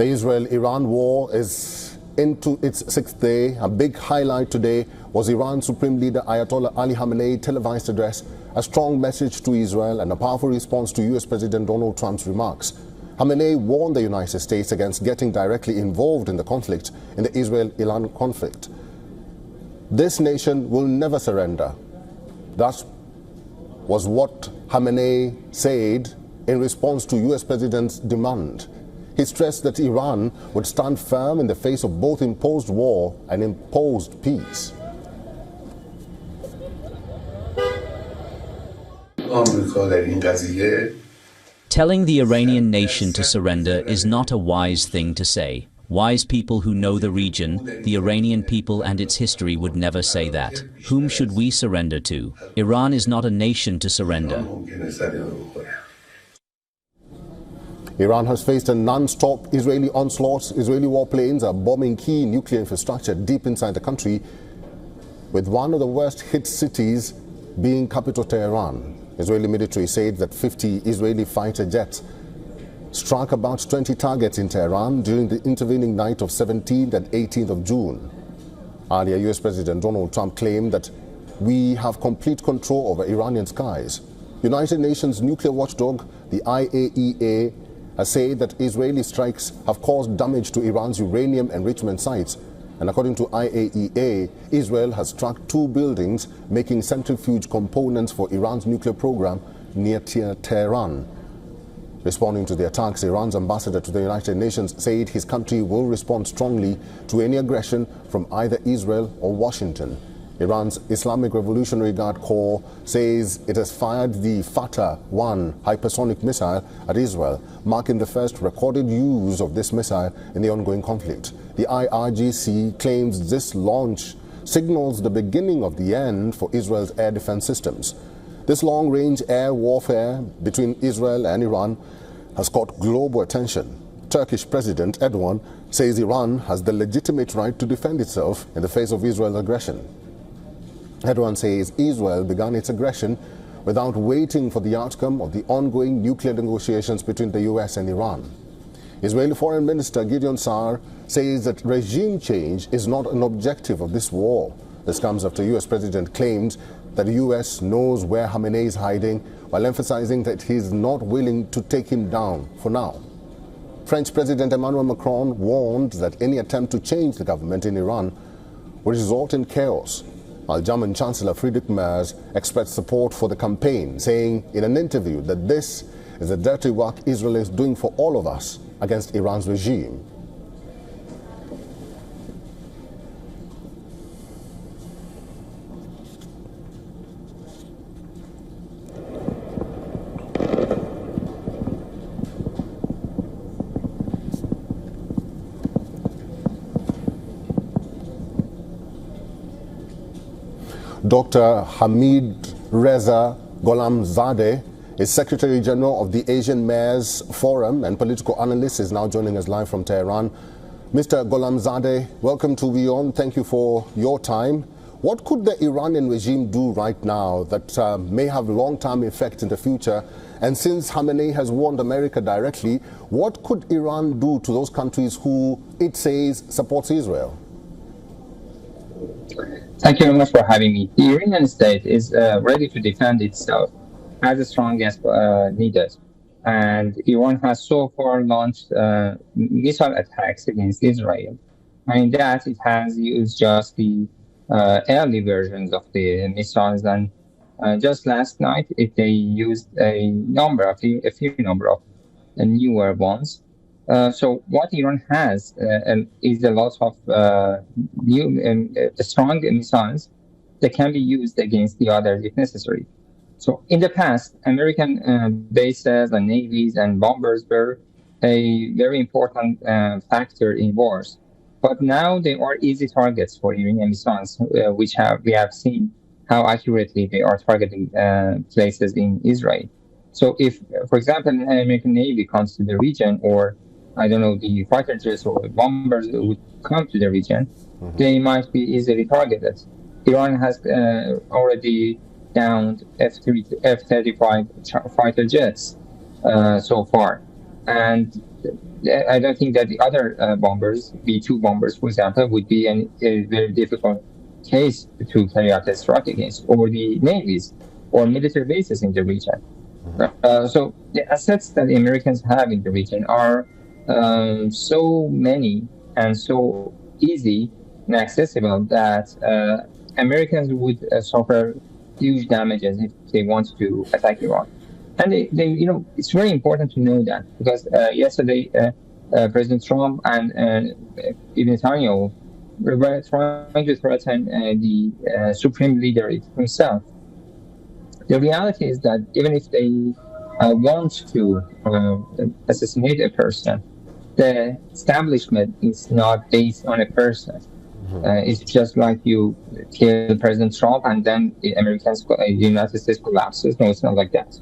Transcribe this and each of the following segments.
The Israel-Iran war is into its sixth day. A big highlight today was Iran's Supreme Leader Ayatollah Ali Khamenei televised address, a strong message to Israel and a powerful response to US President Donald Trump's remarks. Khamenei warned the United States against getting directly involved in the conflict, in the Israel-Iran conflict. This nation will never surrender. That was what Khamenei said in response to US President's demand. He stressed that Iran would stand firm in the face of both imposed war and imposed peace. Telling the Iranian nation to surrender is not a wise thing to say. Wise people who know the region, the Iranian people and its history would never say that. Whom should we surrender to? Iran is not a nation to surrender. Iran has faced a non-stop Israeli onslaught. Israeli warplanes are bombing key nuclear infrastructure deep inside the country, with one of the worst hit cities being capital Tehran. Israeli military said that 50 Israeli fighter jets struck about 20 targets in Tehran during the intervening night of 17th and 18th of June. Earlier, US President Donald Trump claimed that we have complete control over Iranian skies. United Nations nuclear watchdog, the IAEA, has said that Israeli strikes have caused damage to Iran's uranium enrichment sites. And according to IAEA, Israel has struck 2 buildings making centrifuge components for Iran's nuclear program near Tehran. Responding to the attacks, Iran's ambassador to the United Nations said his country will respond strongly to any aggression from either Israel or Washington. Iran's Islamic Revolutionary Guard Corps says it has fired the Fatah-1 hypersonic missile at Israel, marking the first recorded use of this missile in the ongoing conflict. The IRGC claims this launch signals the beginning of the end for Israel's air defense systems. This long-range air warfare between Israel and Iran has caught global attention. Turkish President Erdogan says Iran has the legitimate right to defend itself in the face of Israel's aggression. Erdogan says Israel began its aggression without waiting for the outcome of the ongoing nuclear negotiations between the US and Iran. Israeli Foreign Minister Gideon Saar says that regime change is not an objective of this war. This comes after US President claimed that the US knows where Khamenei is hiding, while emphasizing that he is not willing to take him down for now. French President Emmanuel Macron warned that any attempt to change the government in Iran would result in chaos, while German Chancellor Friedrich Merz expressed support for the campaign, saying in an interview that this is the dirty work Israel is doing for all of us against Iran's regime. Dr. Hamid Reza Gholamzadeh is Secretary General of the Asian Mayors Forum and political analyst, is now joining us live from Tehran. Mr. Gholamzadeh, welcome to WION. Thank you for your time. What could the Iranian regime do right now that may have long-term effect in the future? And since Khamenei has warned America directly, what could Iran do to those countries who it says supports Israel? Thank you very much for having me. The Iranian state is ready to defend itself as strong as needed. And Iran has so far launched missile attacks against Israel. And in that, it has used just the early versions of the missiles. And just last night, they used a few number of newer ones. So what Iran has is a lot of new strong missiles that can be used against the others if necessary. So in the past, American bases and navies and bombers were a very important factor in wars. But now they are easy targets for Iranian missiles, which we have seen how accurately they are targeting places in Israel. So if, for example, an American Navy comes to the region, or I don't know, the fighter jets or bombers would come to the region, they might be easily targeted. Iran has already downed F-35 fighter jets so far. And I don't think that the other bombers, B-2 bombers, for example, would be a very difficult case to carry out a strike against, or the navies or military bases in the region. So the assets that the Americans have in the region are so many and so easy and accessible that Americans would suffer huge damages if they wanted to attack Iran. And it's very important to know that, because yesterday President Trump and even Netanyahu were trying to threaten the supreme leader himself. The reality is that even if they want to assassinate a person, the establishment is not based on a person. It's just like you kill President Trump and then the United States collapses. No, it's not like that.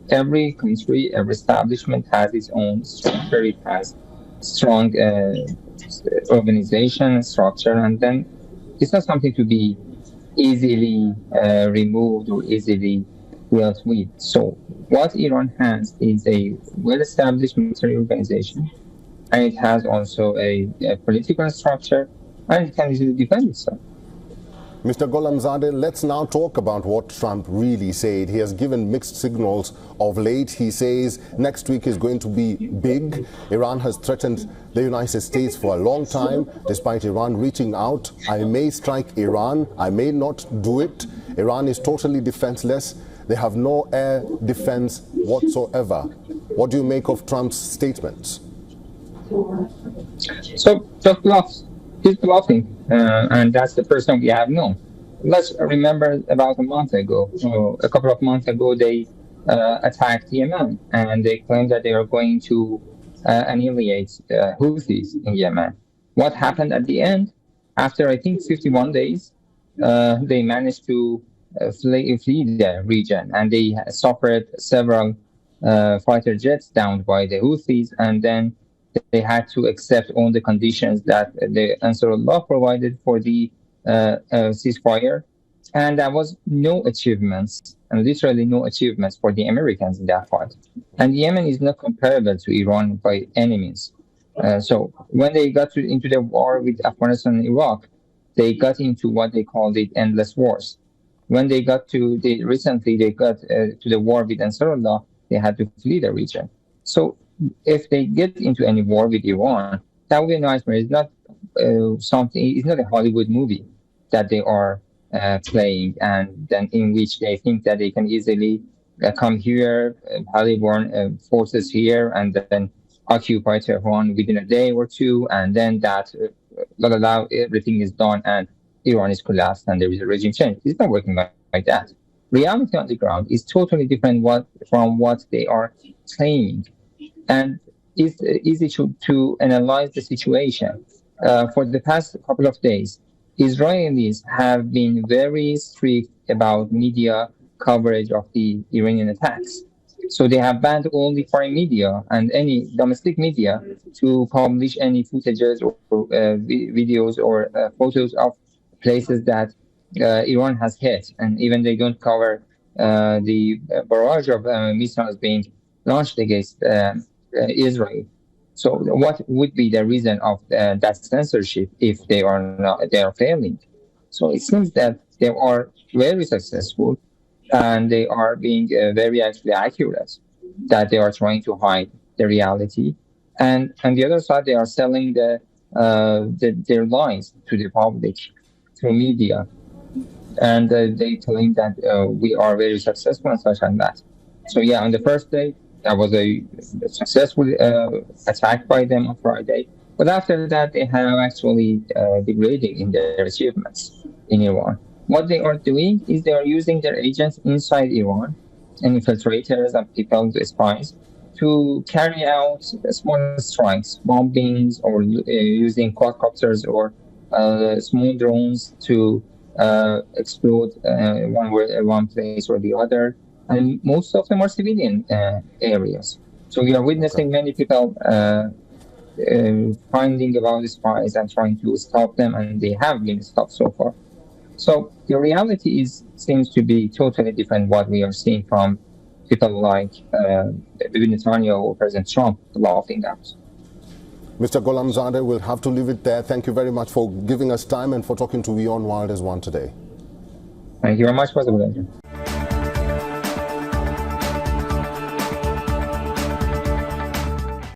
Every country, every establishment has its own structure. It has strong organization structure, and then it's not something to be easily removed or easily dealt with. So what Iran has is a well-established military organization, and it has also a political structure, and it can easily defend itself. Mr. Gholamzadeh, let's now talk about what Trump really said. He has given mixed signals of late. He says next week is going to be big. Iran has threatened the United States for a long time, despite Iran reaching out. I may strike Iran. I may not do it. Iran is totally defenseless. They have no air defense whatsoever. What do you make of Trump's statements? So, just bluffs. He's bluffing, and that's the person we have known. Let's remember about a couple of months ago, they attacked Yemen, and they claimed that they are going to annihilate Houthis in Yemen. What happened at the end? After, I think, 51 days, they managed to flee the region, and they suffered several fighter jets downed by the Houthis, and then they had to accept all the conditions that the Ansarullah provided for the ceasefire. And there was no achievements, and literally no achievements for the Americans in that fight. And Yemen is not comparable to Iran by any means. So when they got into the war with Afghanistan and Iraq, they got into what they called it endless wars. When they got to recently they got to the war with Ansarullah, they had to flee the region. So if they get into any war with Iran, that would be a nightmare. It's not it's not a Hollywood movie that they are playing, and then in which they think that they can easily come here, Hollywood forces here, and then occupy Tehran within a day or two, and then that everything is done and Iran is collapsed and there is a regime change. It's not working like that. Reality on the ground is totally different from what they are claiming. And it's easy to analyze the situation. For the past couple of days, Israelis have been very strict about media coverage of the Iranian attacks. So they have banned all the foreign media and any domestic media to publish any footages or videos or photos of places that Iran has hit. And even they don't cover the barrage of missiles being launched against Israel. So what would be the reason of that censorship if they are failing? So it seems that they are very successful and they are being very actually accurate, that they are trying to hide the reality. And on the other side, they are selling their lies to the public through media. And they claim that we are very successful and such and that. So yeah, on the first day, that was a successful attack by them on Friday. But after that, they have actually degraded in their achievements in Iran. What they are doing is they are using their agents inside Iran and infiltrators and people, spies, to carry out small strikes, bombings, or using quadcopters or small drones to explode one place or the other. And most of them are civilian areas. So we are witnessing many people finding about the spies and trying to stop them, and they have been stopped so far. So the reality seems to be totally different what we are seeing from people like Bibi Netanyahu or President Trump laughing at. Mr. Gholamzadeh, we'll have to leave it there. Thank you very much for giving us time and for talking to WION World as one today. Thank you very much for the pleasure.